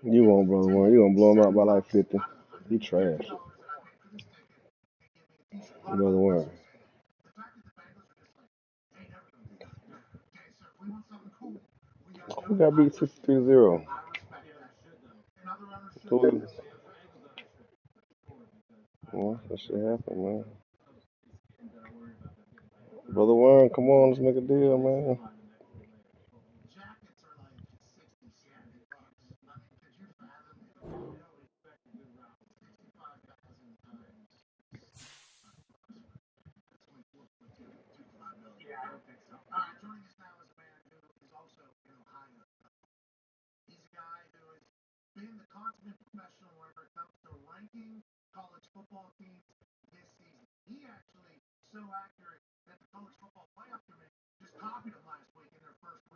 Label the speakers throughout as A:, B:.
A: You won't, brother Warren. You gonna blow him out by like 50. He trash. Brother Warren. Who got beat 63-0? Well, that shit happened, man. Brother Warren, come on, let's make a deal, man.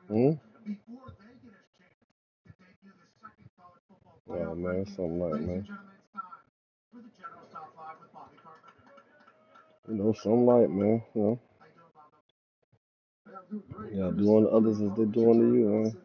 A: Hmm? Oh, man, something like, man. You know, something like, man. You know. Yeah, doing to others as they doing to you, man.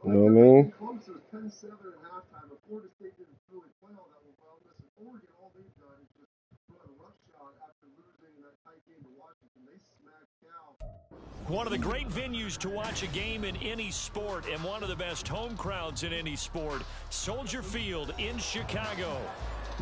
A: You know what I mean?
B: One of the great venues to watch a game in any sport and one of the best home crowds in any sport, Soldier Field in Chicago.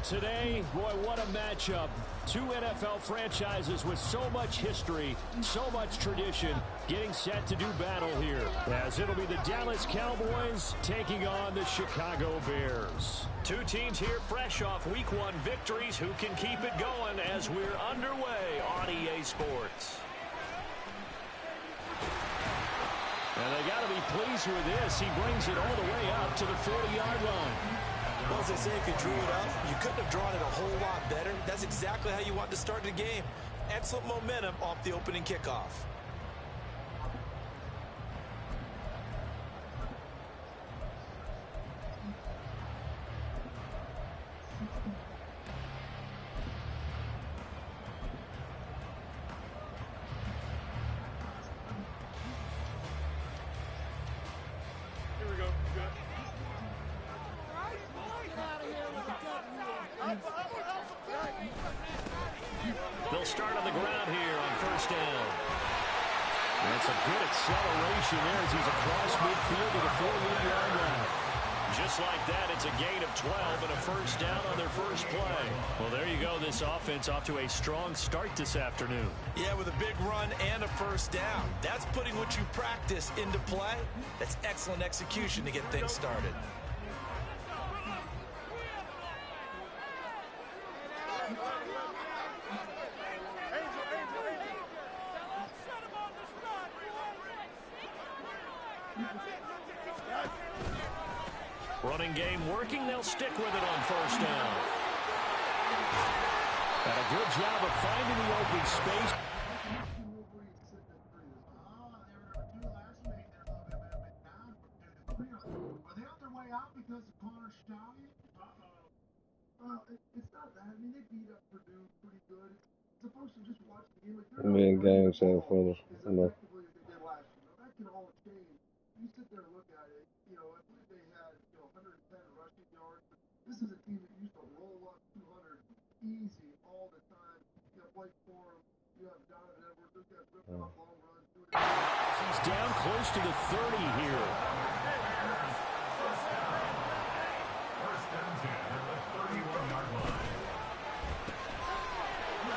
B: Today, boy, what a matchup. Two NFL franchises with so much history, so much tradition, getting set to do battle here, as it'll be the Dallas Cowboys taking on the Chicago Bears. Two teams here fresh off Week 1 victories. Who can keep it going as we're underway on EA Sports? And they got to be pleased with this. He brings it all the way up to the 40-yard line.
C: Well, as they say, if you drew it up, you couldn't have drawn it a whole lot better. That's exactly how you want to start the game. Excellent momentum off the opening kickoff.
B: first down. That's a good acceleration there as he's across midfield to the 48-yard line. Just like that, it's a gain of 12 and a first down on their first play. Well, there you go. This offense off to a strong start this afternoon.
C: Yeah, with a big run and a first down. That's putting what you practice into play. That's excellent execution to get things started.
B: Running game working. They'll stick with it on first down. And a good job of finding the open space.
D: Are they on their way out because of Connor Stallion? Well, it's not that. I mean, they beat up Purdue pretty good. It's supposed to just watch the game. Like,
A: Man, game set for us.
D: Effectively as they did last year. That can all change. You sit there and look at it. You know, I believe they had 110 rushing yards. But this is a team that used to roll up 200 easy all the time. You have Blake Forum. You have Donovan Edwards. Those guys ripping off long runs.
B: He's down close to the 30 here.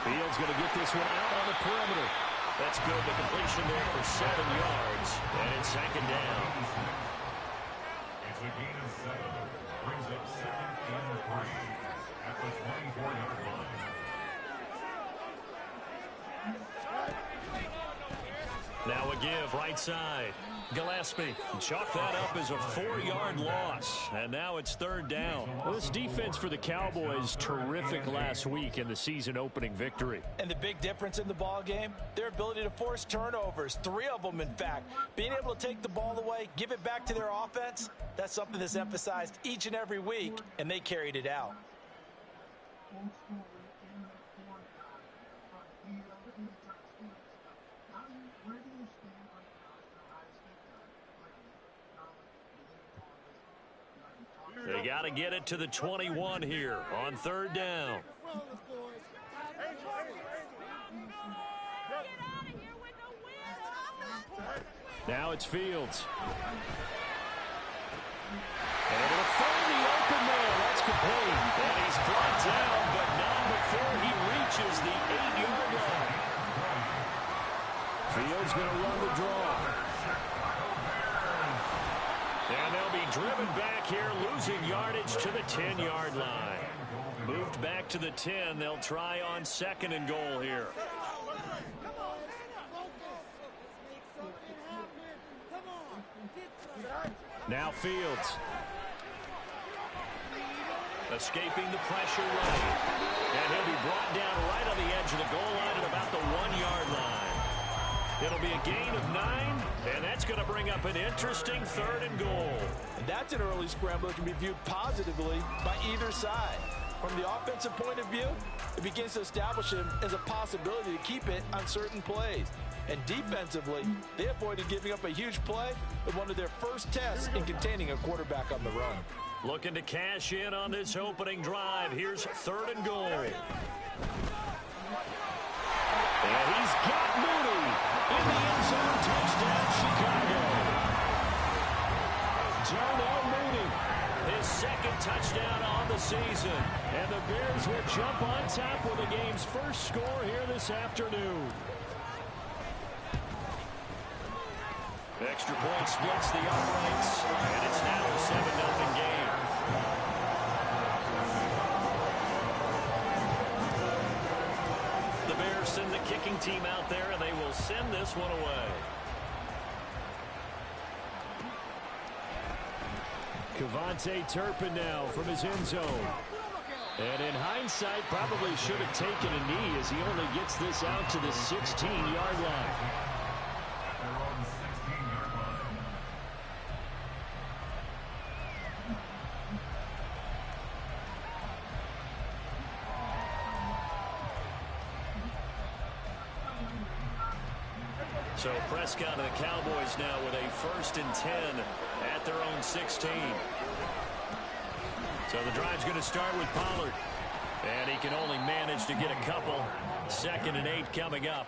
B: Fields going to get this one out on the perimeter. That's good. The completion there for 7 yards. And it's second down.
E: It's a gain of 7. Brings up second and 3 at the 24-yard line.
B: Now a give right side. Gillespie chalk that up as a 4-yard loss. And now it's third down. Well, this defense for the Cowboys, terrific last week in the season opening victory.
C: And the big difference in the ball game, their ability to force turnovers, 3 of them in fact. Being able to take the ball away, give it back to their offense, that's something that's emphasized each and every week, and they carried it out.
B: They got to get it to the 21 here on third down. Now it's Fields. And it'll find the open man. That's complete. And he's brought down, but not before he reaches the 8-yard line. Fields going to run the draw. And they'll be driven back here, losing yardage to the 10-yard line. Moved back to the 10. They'll try on second and goal here. Now Fields. Escaping the pressure right. And he'll be brought down right on the edge of the goal line at about the 1-yard line. It'll be a gain of 9, and that's going to bring up an interesting third and goal.
C: And that's an early scramble that can be viewed positively by either side. From the offensive point of view, it begins to establish him as a possibility to keep it on certain plays. And defensively, they avoided giving up a huge play in one of their first tests in containing a quarterback on the run.
B: Looking to cash in on this opening drive. Here's third and goal. And he's got Mooney in the end zone. Touchdown, Chicago. Darnell Mooney, his second touchdown on the season. And the Bears will jump on top with the game's first score here this afternoon. Extra point splits the uprights, and it's now a 7-0 game. The Bears send the kicking team out there, and they will send this one away. Cavante Turpin now from his end zone. And in hindsight, probably should have taken a knee as he only gets this out to the 16-yard line. So Prescott and the Cowboys now with a 1st and 10 at their own 16. So the drive's going to start with Pollard. And he can only manage to get a couple. 2nd and 8 coming up.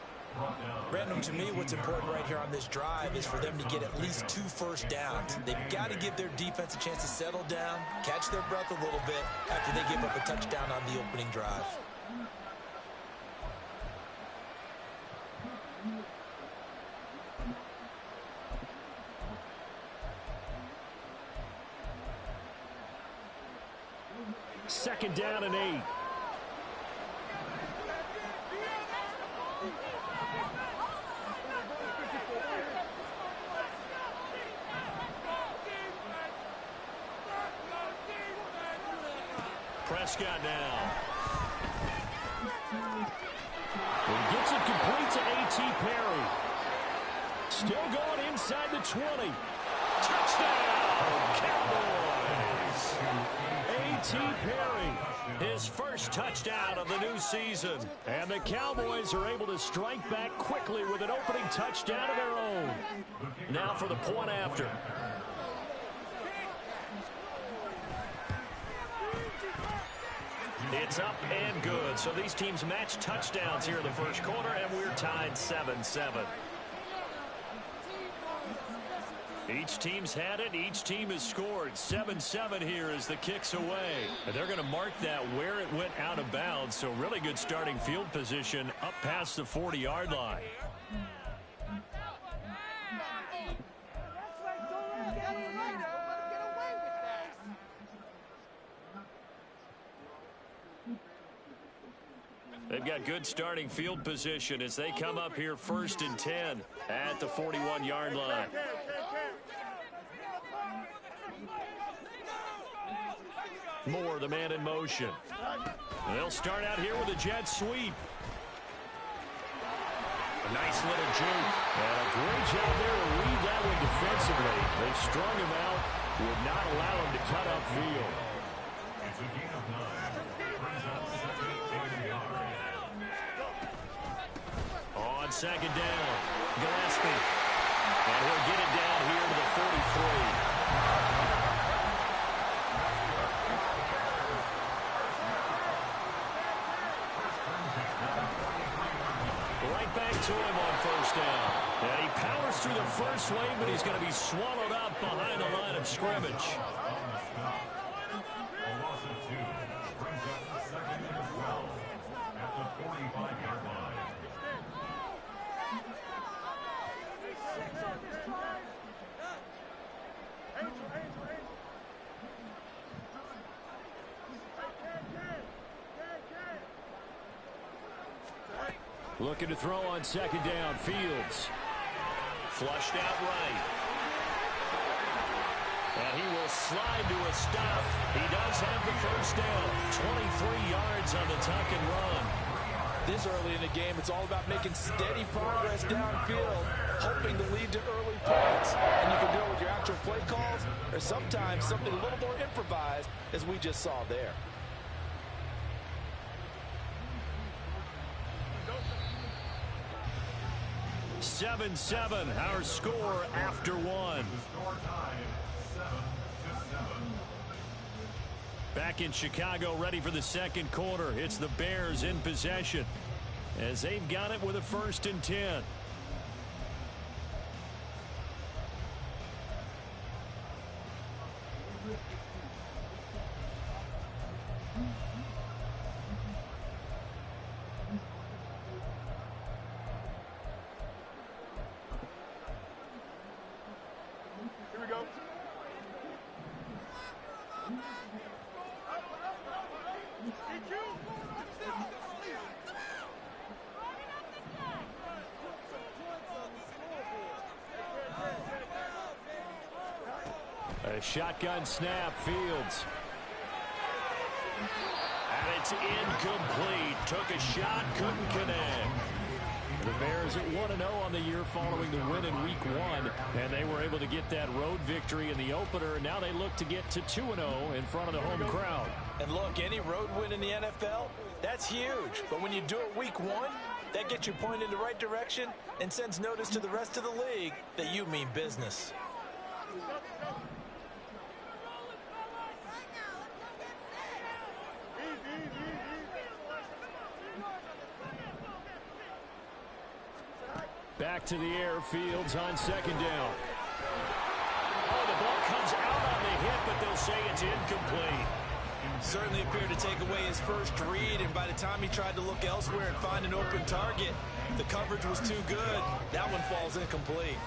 C: Random, to me, what's important right here on this drive is for them to get at least 2 first downs. They've got to give their defense a chance to settle down, catch their breath a little bit after they give up a touchdown on the opening drive.
B: Second down and 8. Prescott now. And gets it complete to A.T. Perry. Still going inside the 20. Touchdown, Cowboys! A.T. Perry, his first touchdown of the new season. And the Cowboys are able to strike back quickly with an opening touchdown of their own. Now for the point after. It's up and good. So these teams match touchdowns here in the first quarter, and we're tied 7-7. Each team's had it. Each team has scored. 7-7 here as the kick's away. And they're going to mark that where it went out of bounds. So really good starting field position up past the 40-yard line. They've got good starting field position as they come up here 1st and 10 at the 41-yard line. Moore, the man in motion. They'll start out here with a jet sweep. A nice little juke. And a great job there to read that one defensively. They strung him out, would not allow him to cut upfield.
E: It's a gain of 9. Brings up 2nd yard.
B: On second down, Gillespie. And he'll get it down here to the 43. Right back to him on first down. And he powers through the first wave, but he's going to be swallowed up behind the line of scrimmage.
E: A loss of 2. Brings up 2nd and 12 at the 45-yard line.
B: Looking to throw on second down. Fields. Flushed out right. And he will slide to a stop. He does have the first down. 23 yards on the tuck and run.
C: This early in the game, it's all about making steady progress downfield, hoping to lead to early points. And you can do it with your actual play calls, or sometimes something a little more improvised, as we just saw there.
B: Seven, our score after one.
E: Score tied 7-7.
B: Back in Chicago, ready for the second quarter. It's the Bears in possession as they've got it with a 1st and 10.
D: Here we go.
B: A shotgun snap. Fields. And it's incomplete. Took a shot, couldn't connect. The Bears at 1-0 on the year following the win in Week 1, and they were able to get that road victory in the opener. Now they look to get to 2-0 in front of the home crowd.
C: And look, any road win in the NFL, that's huge. But when you do it Week 1, that gets you pointed in the right direction and sends notice to the rest of the league that you mean business.
B: back to the air. Fields on second down. Oh, the ball comes out on the hit, but they'll say it's incomplete.
C: Certainly appeared to take away his first read, and by the time he tried to look elsewhere and find an open target, the coverage was too good. That one falls incomplete.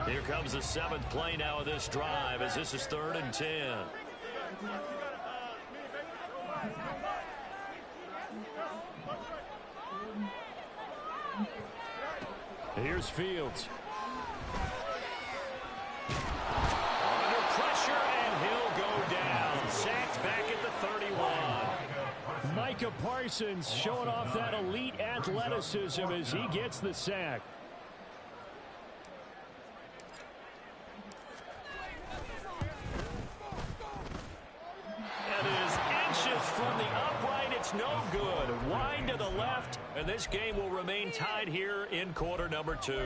B: Here comes the 7th play now of this drive, as this is 3rd and 10. Here's Fields. Under pressure, and he'll go down. Sacked back at the 31. Micah Parsons showing off that elite athleticism as he gets the sack. That is inches from the upright. It's no good. Wide to the left, and this game will remain tied here in quarter number 2.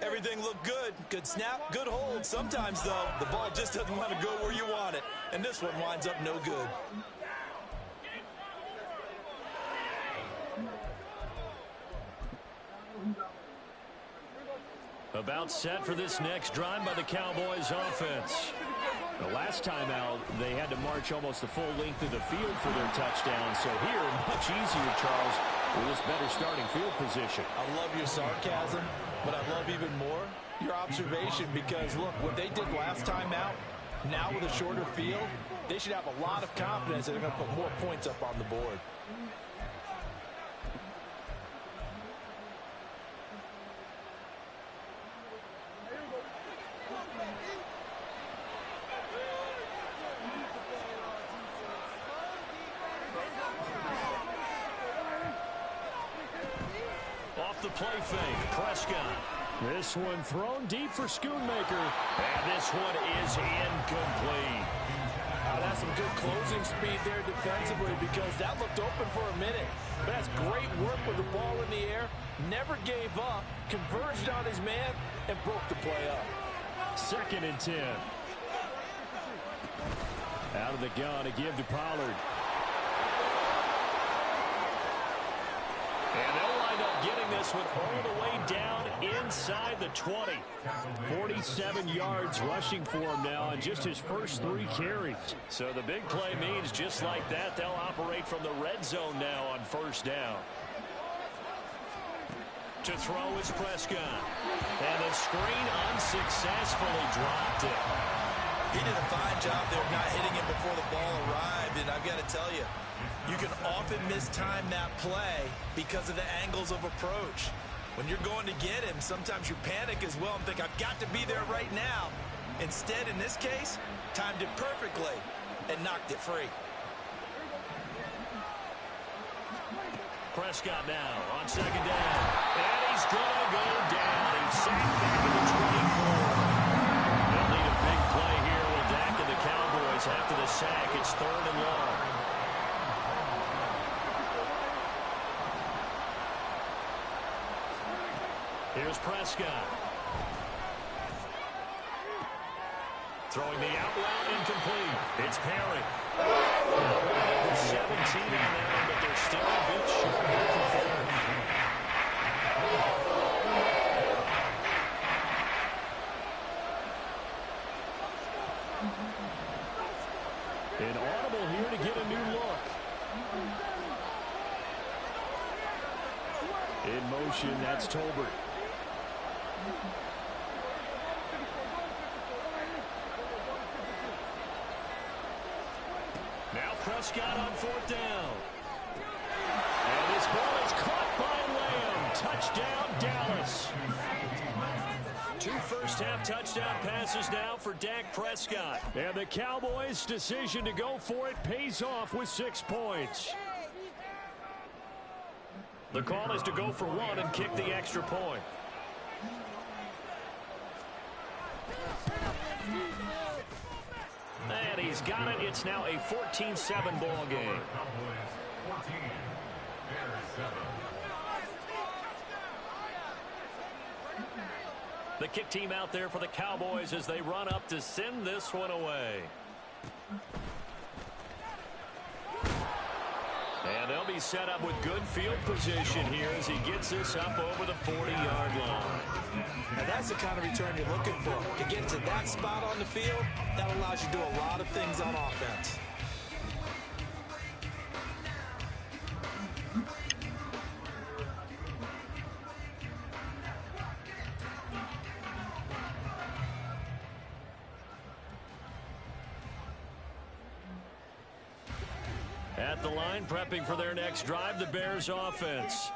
C: Everything looked good. Good snap, good hold. Sometimes, though, the ball just doesn't want to go where you want it. And this one winds up no good.
B: About set for this next drive by the Cowboys offense. The last time out, they had to march almost the full length of the field for their touchdown. So here, much easier, Charles, with this better starting field position.
C: I love your sarcasm, but I love even more your observation, because, look, what they did last time out, now with a shorter field, they should have a lot of confidence that they're going to put more points up on the board.
B: The play fake, Prescott. This one thrown deep for Schoonmaker. And this one is incomplete.
C: That's some good closing speed there defensively, because that looked open for a minute. But that's great work with the ball in the air. Never gave up, converged on his man, and broke the play up.
B: 2nd and 10. Out of the gun to give to Pollard. And they'll wind up getting this one all the way down inside the 20. 47 yards rushing for him now on just his first 3 carries. So the big play means just like that, they'll operate from the red zone now on 1st down. To throw is Prescott. And the screen unsuccessfully dropped it.
C: He did a fine job there of not hitting him before the ball arrived, and I've got to tell you, you can often mistime that play because of the angles of approach. When you're going to get him, sometimes you panic as well and think, I've got to be there right now. Instead, in this case, timed it perfectly and knocked it free.
B: Prescott now on 2nd down. And he's going to go down. He's sacked back at the 24. They'll need a big play here with Dak and the Cowboys after the sack. It's 3rd and long. Here's Prescott. Throwing the out route incomplete. It's Perry. 17 on that, but they're still a bit short here for 4th. An audible here to get a new look. In motion, that's Tolbert. Now Prescott on 4th down. And this ball is caught by Lamb. Touchdown, Dallas. 2 first-half touchdown passes now for Dak Prescott. And the Cowboys' decision to go for it pays off with 6 points. The call is to go for 1 and kick the extra point. And he's got it. It's now a 14-7 ball game. The kick team out there for the Cowboys as they run up to send this one away. And they'll be set up with good field position here as he gets this up over the 40-yard line.
C: And that's the kind of return you're looking for. To get to that spot on the field, that allows you to do a lot of things on offense.
B: At the line, prepping for their next drive, the Bears offense.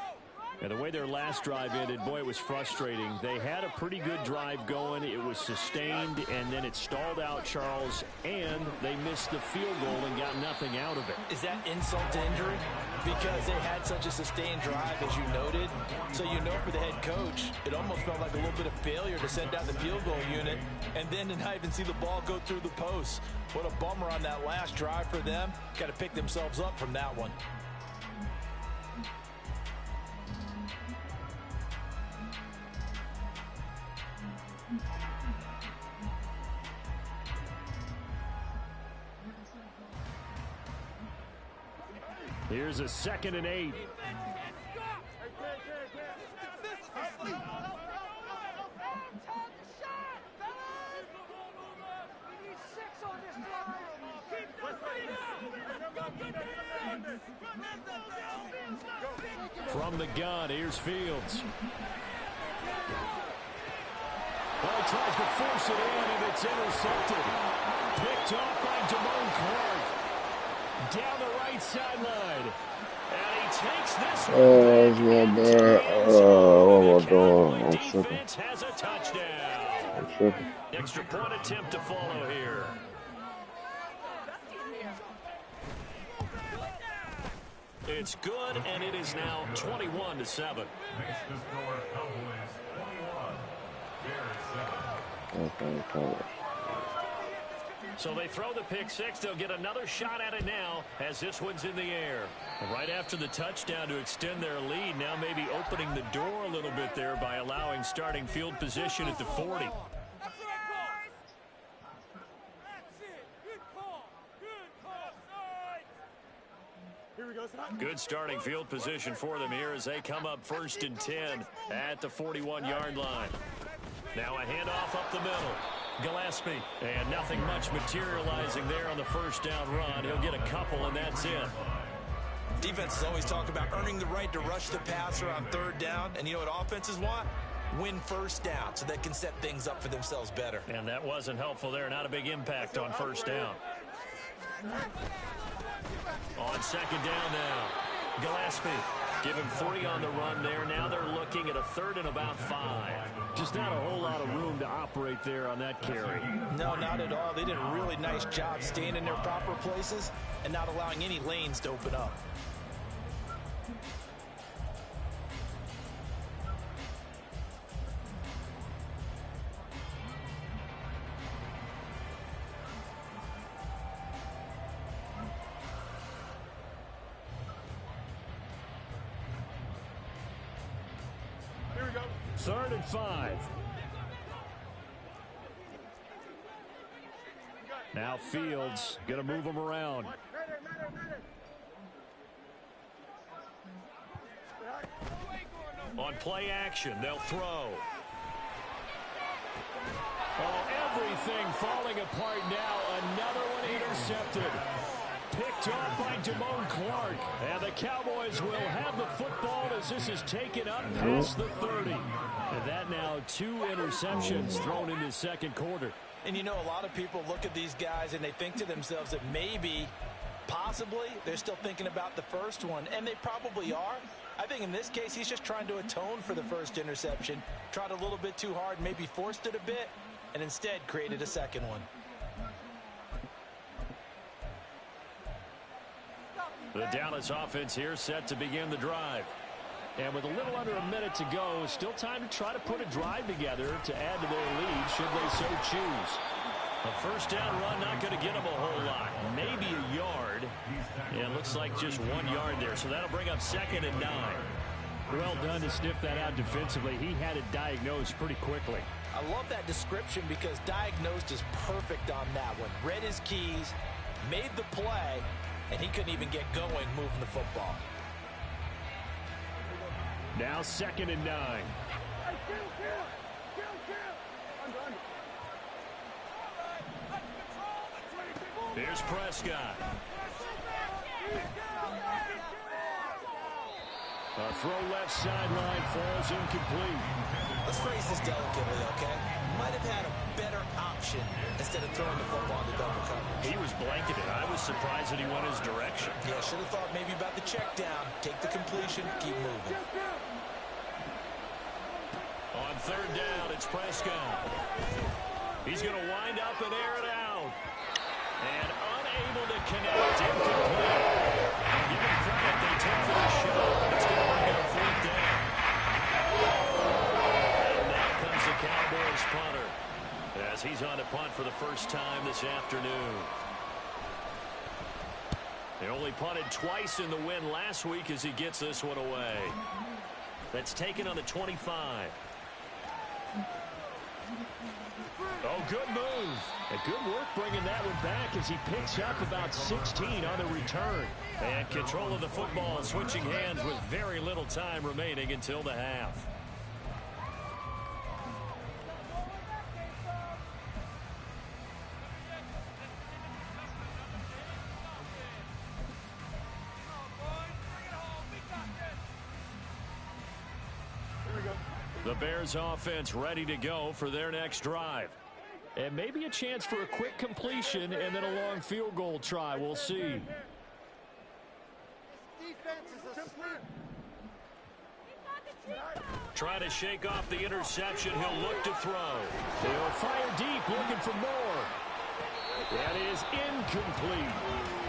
B: And the way their last drive ended, boy, it was frustrating. They had a pretty good drive going. It was sustained, and then it stalled out, Charles, and they missed the field goal and got nothing out of it.
C: Is that insult to injury? Because they had such a sustained drive, as you noted. So you know for the head coach, it almost felt like a little bit of failure to send out the field goal unit and then to not even see the ball go through the post. What a bummer on that last drive for them. Got to pick themselves up from that one.
B: Here's a 2nd and 8. From the gun, here's Fields. Well, he tries to force it in, and it's intercepted. Picked off by Damone Clark. Down the right sideline. And he takes this one.
A: Oh, that's my bad. What am I doing? I'm tripping.
B: Defense has a touchdown.
A: I'm tripping.
B: Extra point attempt to follow here. It's good, and it is now 21-7.
E: Makes the score Cowboys 21, Bears 7.
A: Okay.
B: So they throw the pick six. They'll get another shot at it now as this one's in the air. Right after the touchdown to extend their lead, now maybe opening the door a little bit there by allowing starting field position at the 40. Good starting field position for them here as they come up 1st and 10 at the 41-yard line. Now a handoff up the middle. Gillespie, and nothing much materializing there on the first down run. He'll get a couple, and that's it.
C: Defenses always talk about earning the right to rush the passer on 3rd down, and you know what offenses want? Win 1st down so they can set things up for themselves better.
B: And that wasn't helpful there. Not a big impact on 1st down. On 2nd down now, Gillespie. Give him 3 on the run there. Now they're looking at a 3rd and about 5. Just not a whole lot of room to operate there on that carry.
C: No, not at all. They did a really nice job staying in their proper places and not allowing any lanes to open up.
B: Here we go. 3rd and 5. Now Fields going to move him around. On play action, they'll throw. Oh, everything falling apart now. Another one intercepted. Picked off by Damone Clark. And the Cowboys will have the football as this is taken up past the 30. And that now 2 interceptions thrown in the 2nd quarter.
C: And you know, a lot of people look at these guys and they think to themselves that maybe, possibly, they're still thinking about the first one. And they probably are. I think in this case, he's just trying to atone for the first interception. Tried a little bit too hard, maybe forced it a bit, and instead created a 2nd one.
B: The Dallas offense here set to begin the drive. And with a little under a minute to go, still time to try to put a drive together to add to their lead should they so choose. A 1st down run not going to get them a whole lot. Maybe a yard. Yeah, it looks like just 1 yard there. So that'll bring up 2nd and 9. Well done to sniff that out defensively. He had it diagnosed pretty quickly.
C: I love that description because diagnosed is perfect on that one. Read his keys, made the play, and he couldn't even get going moving the football.
B: Now 2nd and 9. Here's Prescott. A throw left sideline falls incomplete.
C: Let's phrase this delicately, okay? Might have had a better option instead of throwing the football into double coverage.
B: He was blanketed. I was surprised that he went his direction.
C: Yeah, should have thought maybe about the check down. Take the completion, keep moving.
B: On 3rd down, it's Prescott. He's going to wind up and air it out. And unable to connect. Incomplete. Give him credit. They took for the shot. It's going to bring up 4th down. And now comes the Cowboys punter, as he's on to punt for the first time this afternoon. They only punted twice in the win last week as he gets this one away. That's taken on the 25. Oh, good move. And good work bringing that one back as he picks up about 16 on the return. And control of the football, switching hands with very little time remaining until the half. The Bears offense ready to go for their next drive. And maybe a chance for a quick completion and then a long field goal try. We'll see. Trying to shake off the interception. He'll look to throw. They'll fire deep, looking for more. That is incomplete.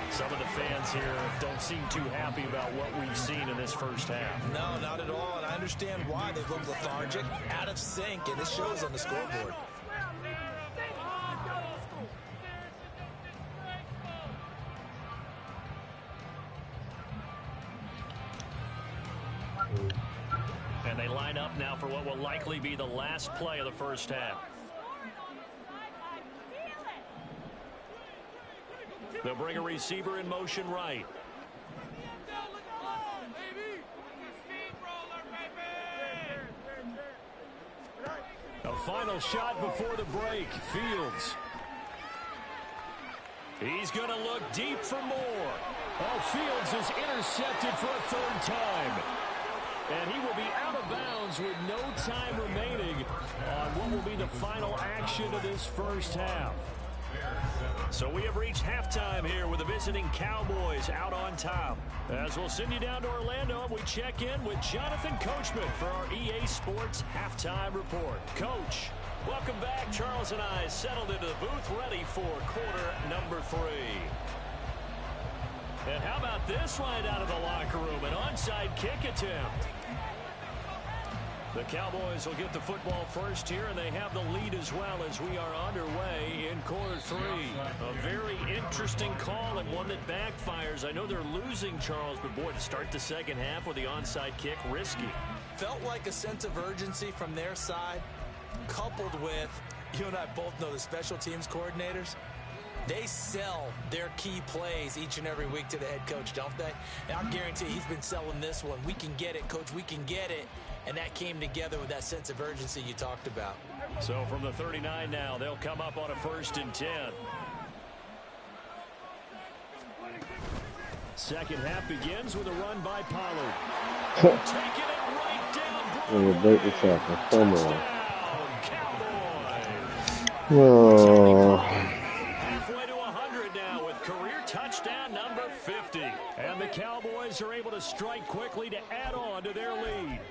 B: Some of the fans here don't seem too happy about what we've seen in this first half.
C: No, not at all, and I understand why. They look lethargic, out of sync, and it shows on the scoreboard.
B: And they line up now for what will likely be the last play of the first half. They'll bring a receiver in motion right. A final shot before the break. Fields. He's going to look deep for more. Oh, Fields is intercepted for a 3rd time. And he will be out of bounds with no time remaining on what will be the final action of this first half. So we have reached halftime here with the visiting Cowboys out on top. As we'll send you down to Orlando, and we check in with Jonathan Coachman for our EA Sports Halftime Report. Coach, welcome back. Charles and I settled into the booth ready for quarter number 3. And how about this right out of the locker room? An onside kick attempt. The Cowboys will get the football first here, and they have the lead as well as we are underway in quarter 3. A very interesting call and one that backfires. I know they're losing, Charles, but boy, to start the second half with the onside kick, risky.
C: Felt like a sense of urgency from their side, coupled with, you and I both know the special teams coordinators. They sell their key plays each and every week to the head coach, don't they? And I guarantee he's been selling this one. We can get it, coach, we can get it. And that came together with that sense of urgency you talked about.
B: So from the 39 now, they'll come up on a 1st and 10. Second half begins with a run by Pollard. Taking it right down.
A: And break the tackle. Come on.
B: Cowboys.
A: Oh.
B: Halfway to 100 now with career touchdown number 50. And the Cowboys are able to strike quickly to add on to their lead.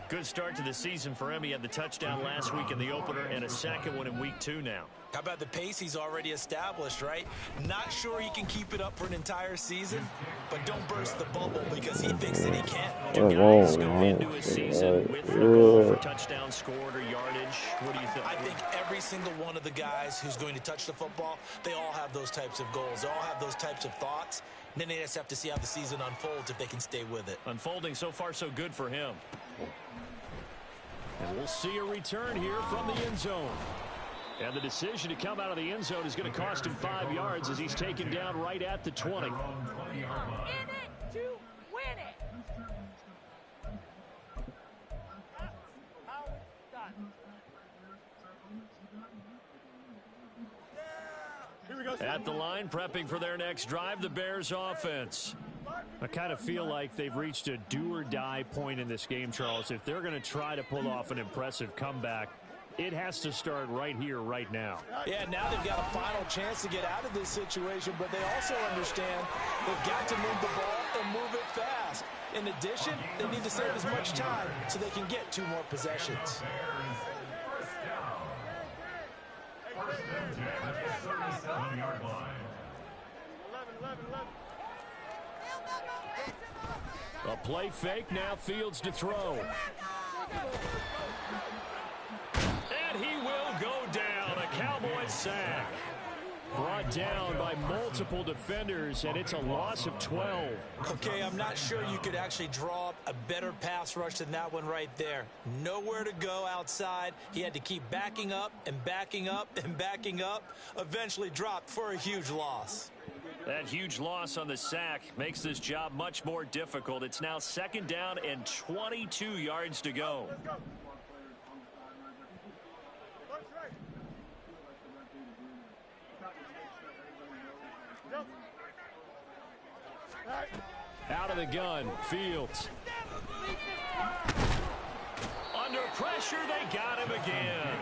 B: Good start to the season for him. He had the touchdown last week in the opener and a second one in week 2 now.
C: How about the pace he's already established, right? Not sure he can keep it up for an entire season, but don't burst the bubble because he thinks that he can.
B: Do guys go into a season with the goal for touchdown scored or yardage? What do you think?
C: I think every single one of the guys who's going to touch the football, they all have those types of goals. They all have those types of thoughts. And then they just have to see how the season unfolds if they can stay with it.
B: Unfolding so far so good for him. And we'll see a return here from the end zone. And the decision to come out of the end zone is going to cost him 5 yards as he's taken down right at the 20.
F: In it to win it.
B: At the line, prepping for their next drive, the Bears offense. I kind of feel like they've reached a do-or-die point in this game, Charles. If they're going to try to pull off an impressive comeback, it has to start right here, right now.
C: Yeah, now they've got a final chance to get out of this situation, but they also understand they've got to move the ball and move it fast. In addition, they need to save as much time so they can get 2 more possessions.
E: First and 10 at the 37-yard line.
F: 11.
B: A play fake, now Fields to throw. And he will go down, a Cowboys sack. Brought down by multiple defenders, and it's a loss of 12.
C: Okay, I'm not sure you could actually draw up a better pass rush than that one right there. Nowhere to go outside. He had to keep backing up and backing up and backing up. Eventually dropped for a huge loss.
B: That huge loss on the sack makes this job much more difficult. It's now 2nd down and 22 yards to go. Out of the gun, Fields. Under pressure, they got him again.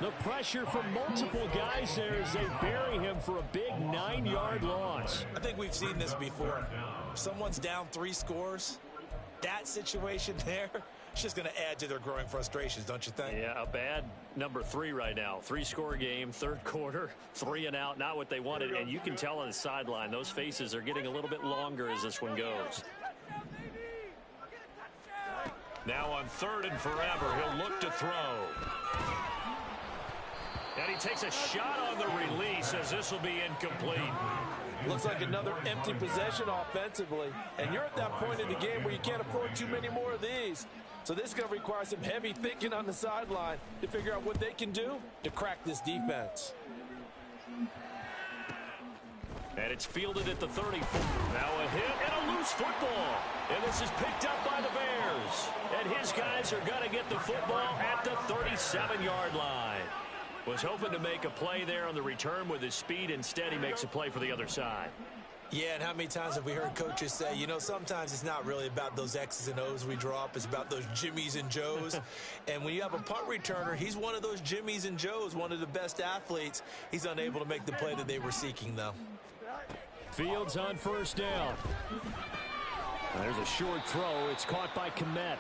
B: The pressure from multiple guys there as they bury him for a big 9-yard loss.
C: I think we've seen this before. If someone's down 3 scores, that situation there, it's just going to add to their growing frustrations, don't you think?
B: Yeah, a bad number 3 right now. 3-score game, 3rd quarter, 3 and out, not what they wanted. And you can tell on the sideline, those faces are getting a little bit longer as this one goes. Now on 3rd and forever, he'll look to throw. And he takes a shot on the release as this will be incomplete.
C: Looks like another empty possession offensively. And you're at that point in the game where you can't afford too many more of these. So this is going to require some heavy thinking on the sideline to figure out what they can do to crack this defense.
B: And it's fielded at the 34. Now a hit and a loose football. And this is picked up by the Bears. And his guys are going to get the football at the 37-yard line. Was hoping to make a play there on the return with his speed. Instead, he makes a play for the other side.
C: Yeah, and how many times have we heard coaches say, you know, sometimes it's not really about those X's and O's we draw up. It's about those Jimmies and Joes. And when you have a punt returner, he's one of those Jimmies and Joes, one of the best athletes. He's unable to make the play that they were seeking, though.
B: Fields on 1st down. There's a short throw. It's caught by Kmet.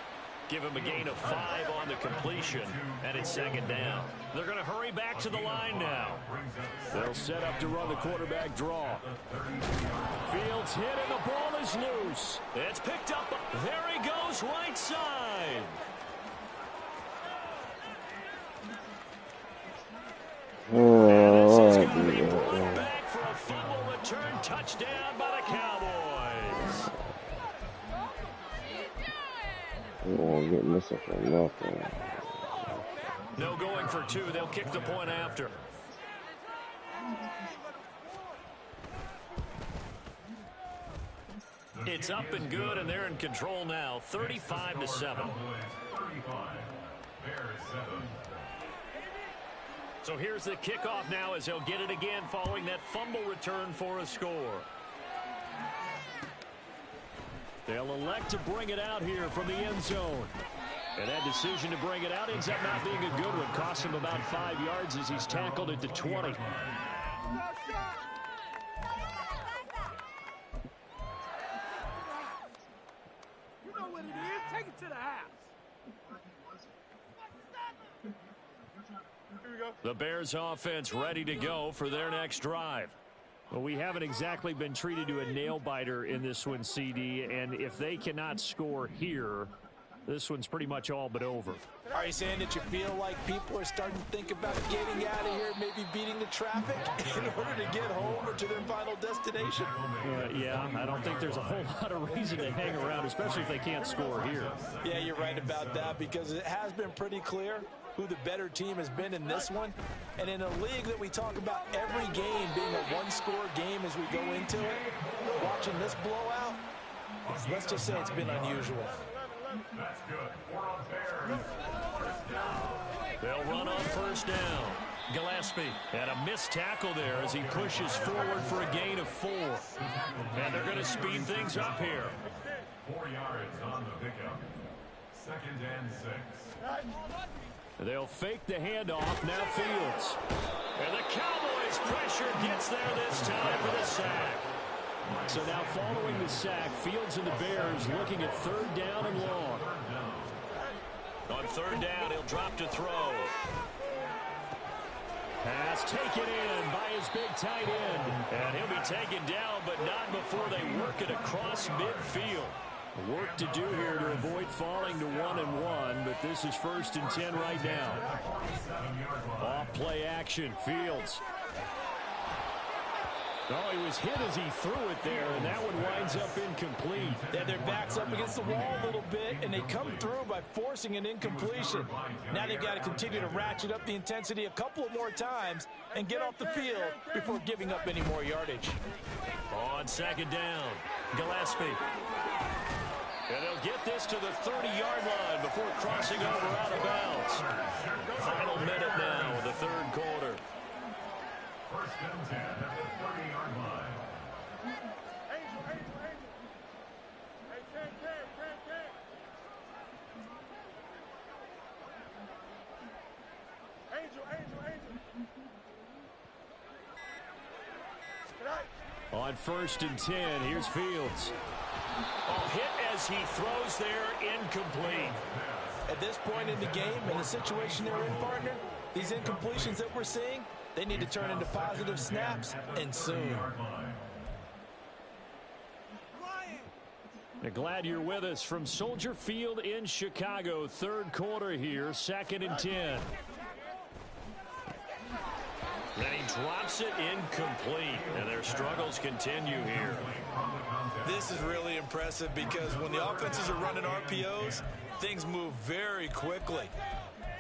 B: Give him a gain of 5 on the completion, and it's 2nd down. They're going to hurry back to the line now. They'll set up to run the quarterback draw. Fields hit, and the ball is loose. It's picked up. There he goes, right side. This is going to be brought back for a fumble return touchdown by the Cowboys.
A: We won't get missing for nothing.
B: No going for 2. They'll kick the point after. It's up and good, and they're in control now, 35-7. So here's the kickoff now as they'll get it again following that fumble return for a score. They'll elect to bring it out here from the end zone. And that decision to bring it out ends up not being a good one. Cost him about 5 yards as he's tackled at the 20.
F: You know what it is. Take it to the house.
B: The Bears offense ready to go for their next drive. Well, we haven't exactly been treated to a nail-biter in this one, CD, and if they cannot score here, this one's pretty much all but over.
C: Are you saying that you feel like people are starting to think about getting out of here, maybe beating the traffic in order to get home or to their final destination?
B: Yeah, I don't think there's a whole lot of reason to hang around, especially if they can't score here.
C: Yeah, you're right about that because it has been pretty clear who the better team has been in this one. And in a league that we talk about every game being a one-score game as we go into it, watching this blowout, let's just say it's been unusual.
E: That's good. 4 on Bears. First down.
B: They'll run on first down. Gillespie and a missed tackle there as he pushes forward for a gain of 4. And they're going to speed things up here.
E: 4 yards on the pickup. 2nd and 6.
B: They'll fake the handoff. Now Fields. And the Cowboys pressure gets there this time for the sack. So now following the sack, Fields and the Bears looking at 3rd down and long. On 3rd down, he'll drop to throw. Pass taken in by his big tight end. And he'll be taken down, but not before they work it across midfield. Work to do here to avoid falling to 1-1, but this is 1st and 10 right now. Off play action, Fields. Oh, he was hit as he threw it there, and that one winds up incomplete.
C: Yeah, their back's up against the wall a little bit, and they come through by forcing an incompletion. Now they've got to continue to ratchet up the intensity a couple of more times and get off the field before giving up any more yardage.
B: On 2nd down, Gillespie. And they'll get this to the 30-yard line before crossing over out of bounds. Final minute now of the 3rd quarter.
E: 1st and 10 at the 30-yard line.
B: On 1st and 10, here's Fields. Oh, hit as he throws there, incomplete.
C: At this point in the game, in the situation they're in, partner, these incompletions that we're seeing, they need to turn into positive snaps, and soon.
B: We're glad you're with us from Soldier Field in Chicago. 3rd quarter here, 2nd and 10. Then he drops it incomplete, and their struggles continue here.
C: This is really impressive because when the offenses are running RPOs, things move very quickly.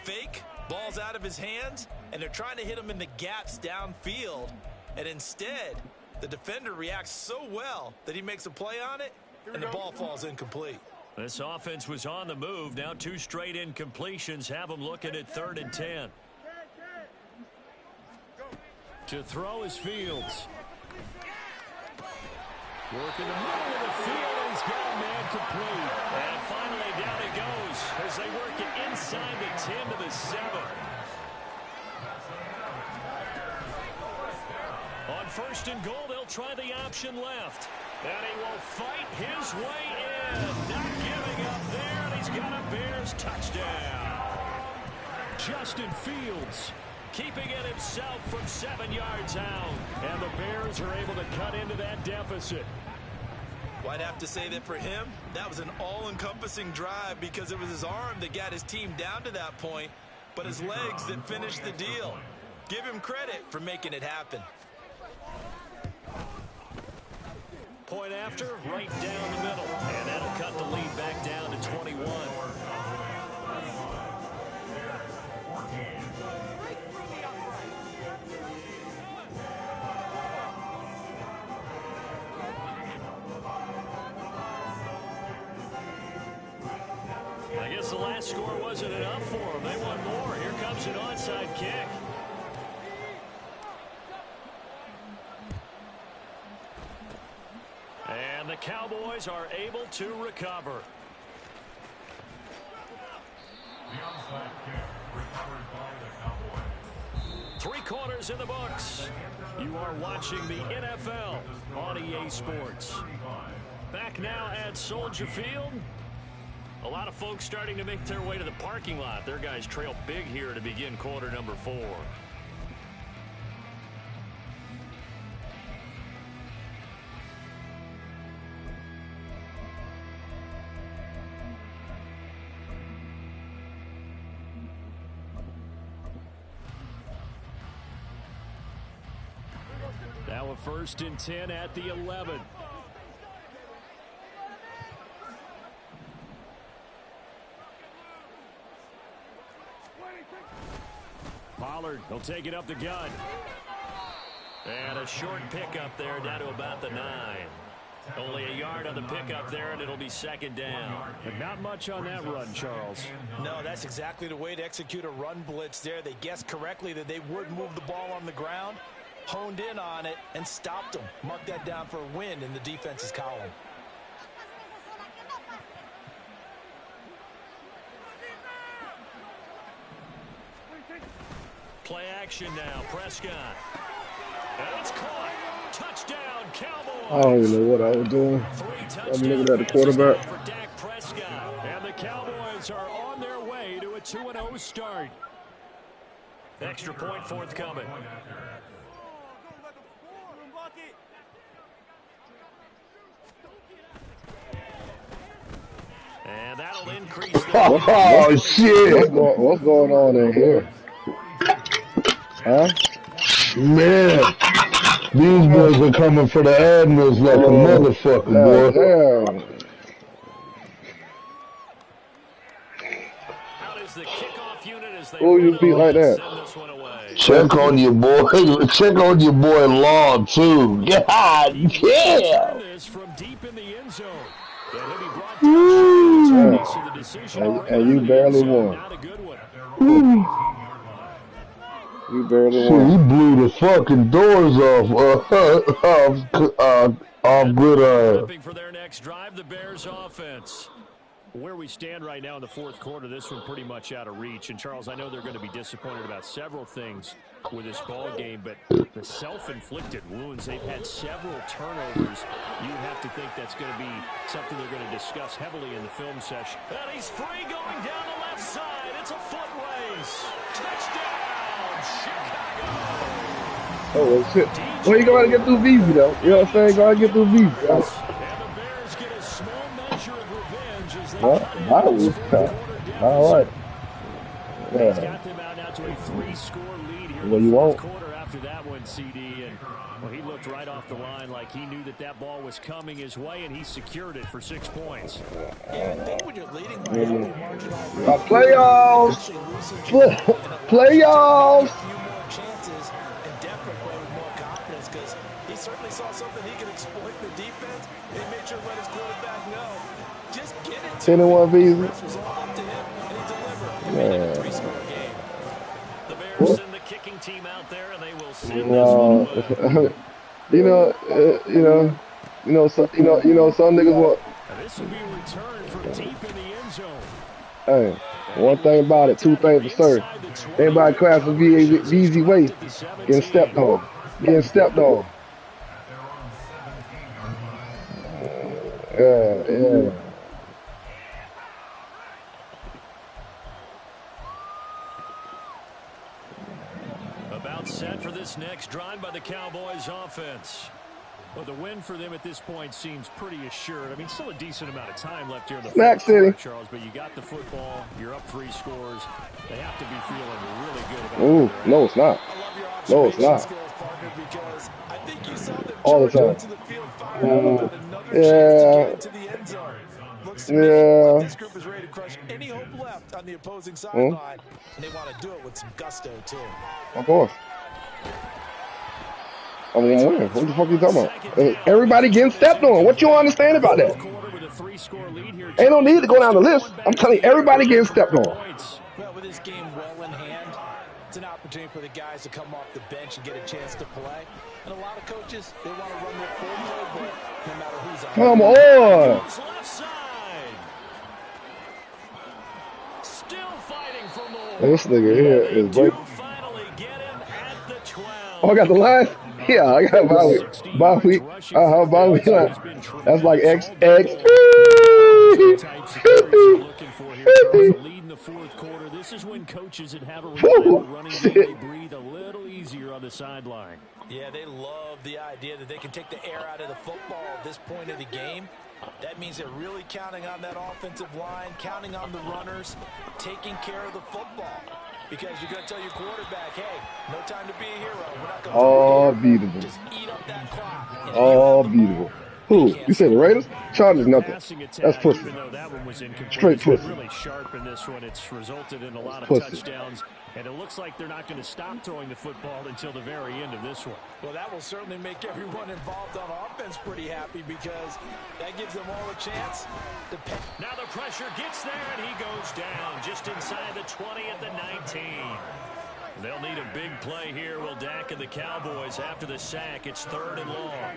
C: Fake, ball's out of his hands, and they're trying to hit him in the gaps downfield. And instead, the defender reacts so well that he makes a play on it, and the ball falls incomplete.
B: This offense was on the move. Now 2 straight incompletions have them looking at 3rd and 10. To throw is Fields. Working the middle of the field, and he's got a man complete. And finally down it goes as they work it inside the 10 to the 7. On 1st and goal, they'll try the option left. And he will fight his way in. Not giving up there, and he's got a Bears touchdown. Justin Fields keeping it himself from 7 yards out. And the Bears are able to cut into that deficit.
C: Well, I'd have to say that for him, that was an all-encompassing drive because it was his arm that got his team down to that point, but his legs that finished the deal. Give him credit for making it happen.
B: Point after, right down the middle. And that'll cut the lead back down to 21. I guess the last score wasn't enough for them. They want more. Here comes an onside kick. And the Cowboys are able to recover.
E: The onside kick recovered by the Cowboys.
B: 3 quarters in the books. You are watching the NFL on EA Sports. Back now at Soldier Field. A lot of folks starting to make their way to the parking lot. Their guys trail big here to begin quarter number 4. Now a 1st and 10 at the 11. Pollard will take it up the gut. And a short pickup there down to about the 9. Only a yard on the pickup there, and it'll be second down.
G: But not much on that run, Charles.
C: No, that's exactly the way to execute a run blitz there. They guessed correctly that they would move the ball on the ground, honed in on it, and stopped them. Mark that down for a win in the defense's column.
B: Play action now, Prescott. And it's caught. Touchdown, Cowboys.
A: I don't even know what I was doing. I'm looking at the quarterback.
B: For Dak Prescott. And the Cowboys are on their way to a 2-0 start. Extra point forthcoming. And that'll increase the
A: Oh, shit. What's going on in here? Huh?
H: Man, these boys are coming for the admirals like a motherfucker, boy.
A: Damn.
B: Out is the kickoff unit as they
A: Who you beat like that?
B: send this one away.
H: Check on your boy. Check on your boy Law, too. God damn.
B: This from deep in the end zone. And he'll be brought down. So the decision
A: And you barely won.
B: not a good one.
A: You barely
H: Shit,
A: won.
H: he blew the fucking doors off good.
B: Prepping for their next drive, the Bears offense.
G: Where we stand right now in the fourth quarter, this one pretty much out of reach. And, Charles, I know they're going to be disappointed about several things with this ball game, but the self-inflicted wounds, they've had several turnovers. You would have to think that's going to be something they're going to discuss heavily in the film session.
B: And he's free going down the left side. It's a foot race. Touchdown, Chicago.
A: Oh, well, shit. Well, you gotta get through VZ, though. You know what I'm saying? Gotta get through VZ.
B: And the Bears get a small measure of revenge as they
A: Well,
B: cut in this fourth quarter
A: all right.
B: He's
A: Yeah.
B: got them out now to a 3-score lead here
A: Well,
B: in
A: you
B: the fourth
A: won't.
B: quarter after that one, CD. And well, he looked right off the line like he knew that that ball was coming his way, and he secured it for 6 points.
C: Yeah, I think when you're leading by a healthy margin already,
A: Playoffs. Playoffs.
C: a few more chances and definitely play with more confidence because he certainly saw something he could exploit in the defense. He made sure to let his quarterback know. Just get it to
A: 10 and 1
C: him. The
A: VZ.
C: rest was all up to him, and he delivered. Made it a 3-score game.
B: The Bears send the kicking team out there, and they will send this one away.
A: Some niggas want.
B: And this will be a return from deep in the end zone.
A: Hey, one thing about it, two things for certain. Everybody class of VZ way getting stepped on. Getting stepped on. Yeah.
B: About set for this next drive by the Cowboys offense.
G: Well, the win for them at this point seems pretty assured. I mean, still a decent amount of time left here in the
A: Snack
G: fourth quarter,
A: City.
G: Charles, but you got the football. You're up 3 scores. They have to be feeling really good about
A: Ooh,
G: it.
A: no, it's not.
C: I love your
A: No, it's
C: observation
A: not.
C: skills, partner, because I think you saw them
A: All the
C: charge
A: time.
C: onto the field firing about another
A: Yeah.
C: chance to get into the end zone. Looks to me
A: Yeah.
C: like this group is ready to crush any hope left on the opposing sideline, and they want to do it with some gusto, too.
A: Of course. I'm gonna win. What the fuck are you talking about? Everybody getting stepped on. What you don't understand about that?
G: Quarter with a 3-score lead here.
A: Ain't no need to go down the list. I'm telling you, everybody getting stepped on.
C: Well, with this game well in hand, it's an opportunity for the guys to come off the bench and get a chance to play. And a lot of coaches, they want to run their full playbook no matter who's on.
A: Come on.
B: Left side. Still fighting for more.
A: This nigga here is
B: Do
A: breaking.
B: finally get him at the 12.
A: Oh, I got the line? Yeah, I got bye week. Bye week. Bye week line. That's like X.
G: Looking for here, Charles, lead in the fourth quarter. This is when coaches that have a reliable running game, they breathe a little easier on the sideline.
C: Yeah, they love the idea that they can take the air out of the football at this point of the game. That means they're really counting on that offensive line, counting on the runners, taking care of the football. Because you're going to tell your quarterback, hey, no time to be a hero. We're not going to
A: All beautiful.
C: just eat up that clock. And
A: All beautiful. Who? You said the Raiders? Chargers, nothing.
G: Passing attack,
A: That's pussy.
G: even though that one was incomplete,
A: Straight
G: it's been
A: pussy.
G: really sharp in this one. It's resulted in a lot of
A: Pussy.
G: touchdowns. And it looks like they're not going to stop throwing the football until the very end of this one.
C: Well, that will certainly make everyone involved on offense pretty happy because that gives them all a chance to pay.
B: Now the pressure gets there, and he goes down just inside the 20 at the 19. They'll need a big play here, will Dak and the Cowboys after the sack. It's 3rd and long.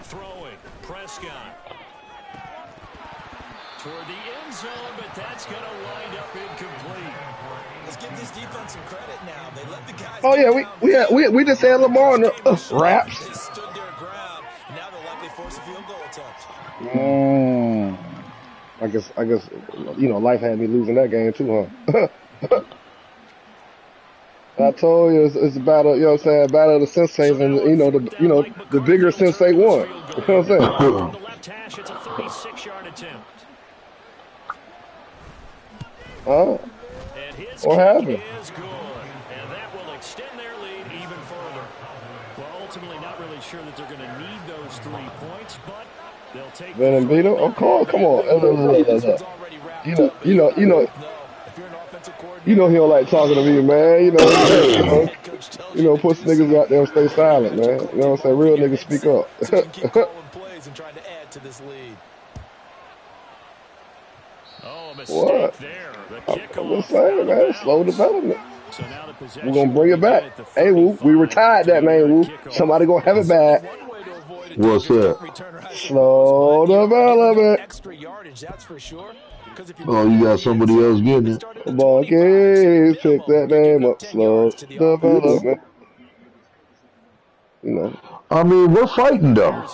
B: Throwing, Prescott. Toward the end zone, but that's going to wind up incomplete.
C: Let's give this defense some credit now. They let the guys.
A: Oh yeah, we just had Lamar in the raps.
C: They stood their ground. Now they'll likely force a field goal attempt.
A: I guess you know, life had me losing that game too, huh? I told you it's a battle, you know what I'm saying, battle of the sensates, and the bigger sensei won. You know what I'm saying?
B: On the left hash, it's a 36-yard attempt. And his
A: What happened?
B: is good, and that will extend their lead even further.
G: Well, ultimately not really sure that they're going to need those 3 points, but they'll take
A: NLBtoo? Of course, come on. You know he don't like talking to me, man. You know, pussy niggas out there stay silent, man. You know what I'm saying? Real niggas speak up. What? I'm just saying, man. Slow development. We're going to bring it back. Hey, Woo, we retired that name, Woo. Somebody going to have it back.
H: What's that?
A: Slow development.
C: Extra yardage, that's for sure.
H: Oh, you got somebody else getting it.
A: Monkeys, pick that name up. Slow development. You know.
H: I mean, we're fighting though.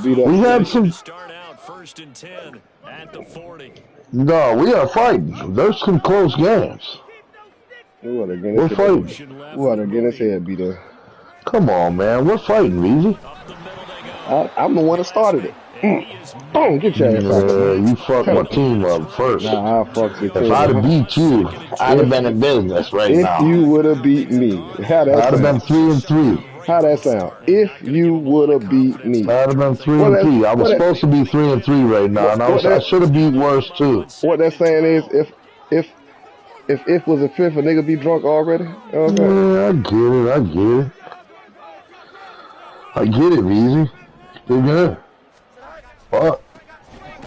H: We had some.
B: Start out 1st and 10 at the 40.
H: No, we are fighting. There's some close games. We're fighting.
A: We ought to get his head beat up.
H: Come on, man. We're fighting, Weezy.
A: I'm the one that started it. Boom, get your ass out there.
H: You fucked my team up first.
A: Nah, I fucked your team.
H: If I'd have beat you, I'd have been in business right now.
A: If you would have beat me, how that
H: I'd have been
A: sound?
H: 3-3.
A: How that sound? If you would have beat me.
H: I'd have been 3-3. I was supposed to be 3-3 right now, and I should have beat worse too.
A: What that saying is, if was a fifth, a nigga be drunk already. Okay.
H: Yeah, I get it. I get it, Easy. Still good. Fuck.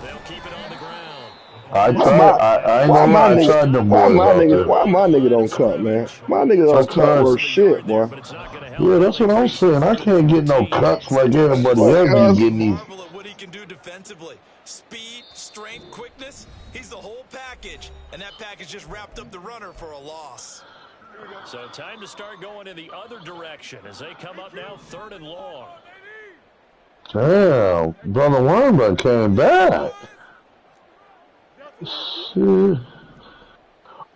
B: They'll keep it on the ground.
H: I ain't gonna lie, I tried them boys out there.
A: Why my nigga don't cut, man? My nigga don't cut worth shit, boy.
H: Yeah, that's what I'm saying. I can't get no cuts like everybody else be getting these.
C: What he can do defensively. Speed, strength, quickness. He's the whole package. And that package just wrapped up the runner for a loss.
B: So time to start going in the other direction as they come up now 3rd and long.
H: Damn, Brother Wormber came back. Shit.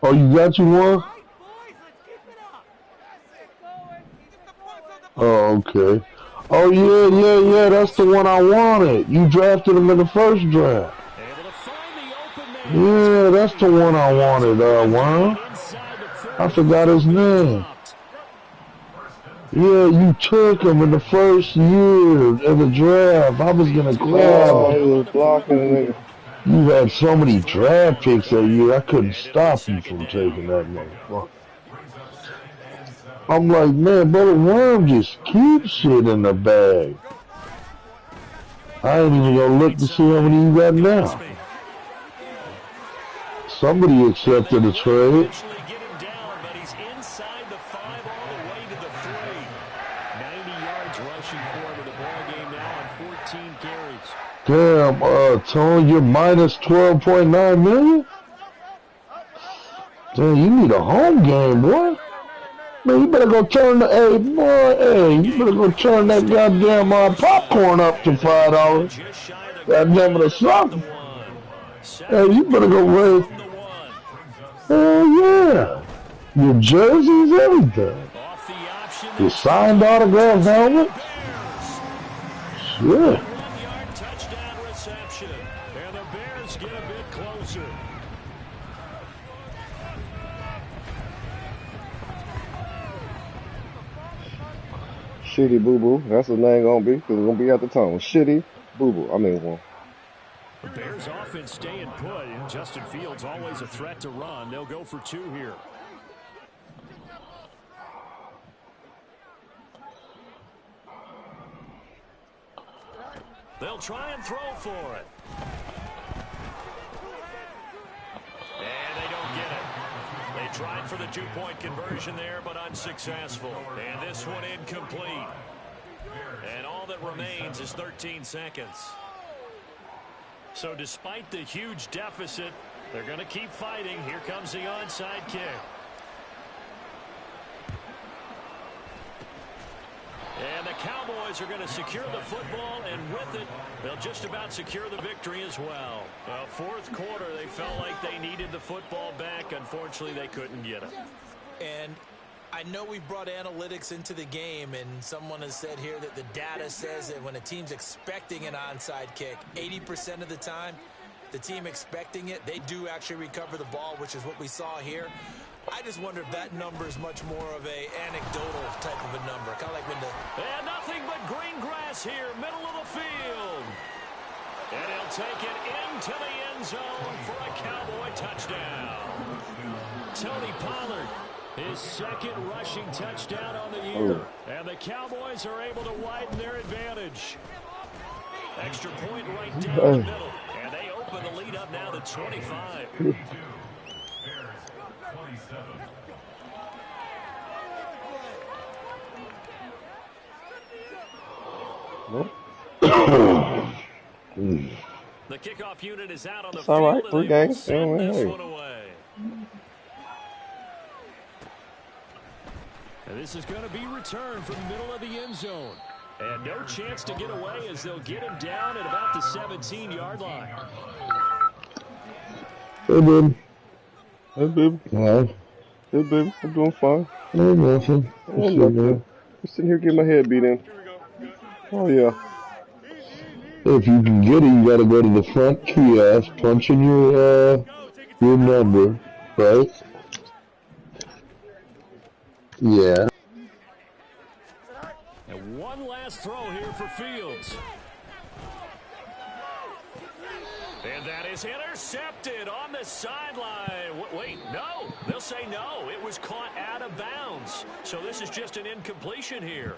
H: Oh, you got you one? Oh, okay. Oh, yeah, that's the one I wanted. You drafted him in the first draft. Yeah, that's the one I wanted, Worm. I forgot his name. Yeah, you took him in the first year of the draft. I was going to grab him.
A: He was blocking the nigga.
H: You had so many draft picks that year, I couldn't stop you from taking that motherfucker. I'm like, man, Brother Worm just keeps shit in the bag. I ain't even gonna look to see how many you got now. Somebody accepted a trade. Damn, Tony, you're minus 12.9 million? Damn, you need a home game, boy. Man, you better go turn the, you better go turn that goddamn popcorn up to $5. Goddamn it or something. Hey, you better go raise. Hell yeah. Your jerseys, everything. Your signed autograph helmet. Shit.
B: closer.
A: Shitty Boo Boo. That's his name gonna be, because it's gonna be at the tone. Shitty Boo Boo. I mean one.
G: The Bears offense staying put, and Justin Fields always a threat to run. They'll go for 2 here.
B: They'll try and throw for it. And they don't get it. They tried for the 2-point conversion there, but unsuccessful. And this one incomplete. And all that remains is 13 seconds. So despite the huge deficit, they're going to keep fighting. Here comes the onside kick. And the Cowboys are going to secure the football, and with it, they'll just about secure the victory as well. Well, fourth quarter, they felt like they needed the football back. Unfortunately, they couldn't get it.
C: And I know we brought analytics into the game, and someone has said here that the data says that when a team's expecting an onside kick, 80% of the time, the team expecting it, they do actually recover the ball, which is what we saw here. I just wonder if that number is much more of a anecdotal type of a number. Kind of like when the...
B: And nothing but green grass here, middle of the field. And he'll take it into the end zone for a Cowboy touchdown. Tony Pollard, his second rushing touchdown on the year. And the Cowboys are able to widen their advantage. Extra point right down the middle. And they open the lead up now to 25. The kickoff unit is out on the field.
A: All right, 3 games.
B: Send this one away.
G: And this is going to be returned from the middle of the end zone. And no chance to get away as they'll get him down at about the 17-yard line.
H: Hey, baby.
A: Hey, baby.
H: Hi.
A: Hey, baby. I'm doing fine.
H: Hey, nothing.
A: I'm sitting here getting my head beat in. Oh, yeah.
H: If you can get it, you got to go to the front kiosk, punch in your number, right? Yeah.
B: And one last throw here for Fields. And that is intercepted on the sideline. Wait, no. They'll say no. It was caught out of bounds. So this is just an incompletion here.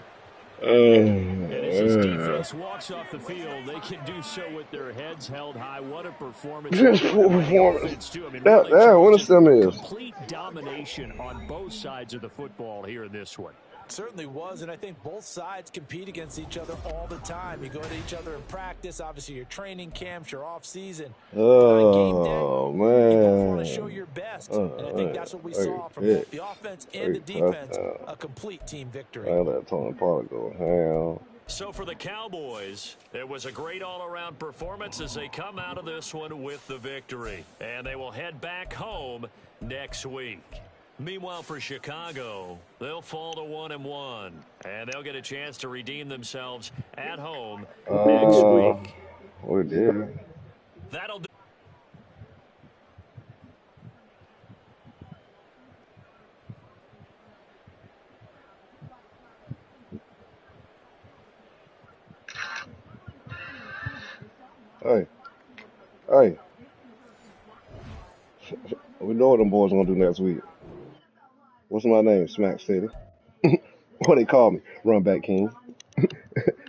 B: And as his defense walks off the field, they can do so with their heads held high. What a performance.
A: Just performance.
B: Too. I mean,
A: What a sim is.
B: Complete domination on both sides of the football here in this one.
C: Certainly was, and I think both sides compete against each other all the time. You go to each other in practice, obviously your training camps, your off season.
A: Oh,
C: game day,
A: man.
C: you both want to show your best, and I think that's what we saw from both the offense and the defense, a complete team victory.
A: I let Tony Pollard go hell.
B: So for the Cowboys, it was a great all-around performance as they come out of this one with the victory. And they will head back home next week. Meanwhile, for Chicago, they'll fall to 1-1, and they'll get a chance to redeem themselves at home next week.
A: We did.
B: That'll do.
A: Hey. We know what them boys are going to do next week. What's my name? Smack City. What they call me? Run back king.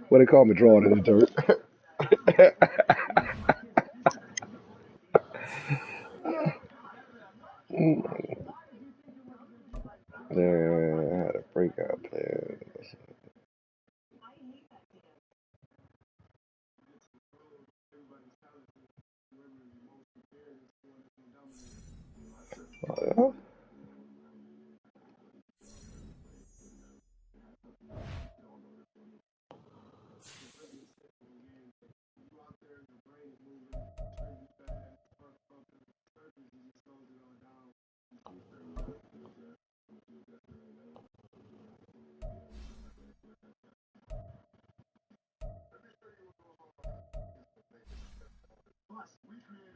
A: What they call me? Drawing in the dirt. Yeah, I had a breakout player. Oh,
D: Plus, we create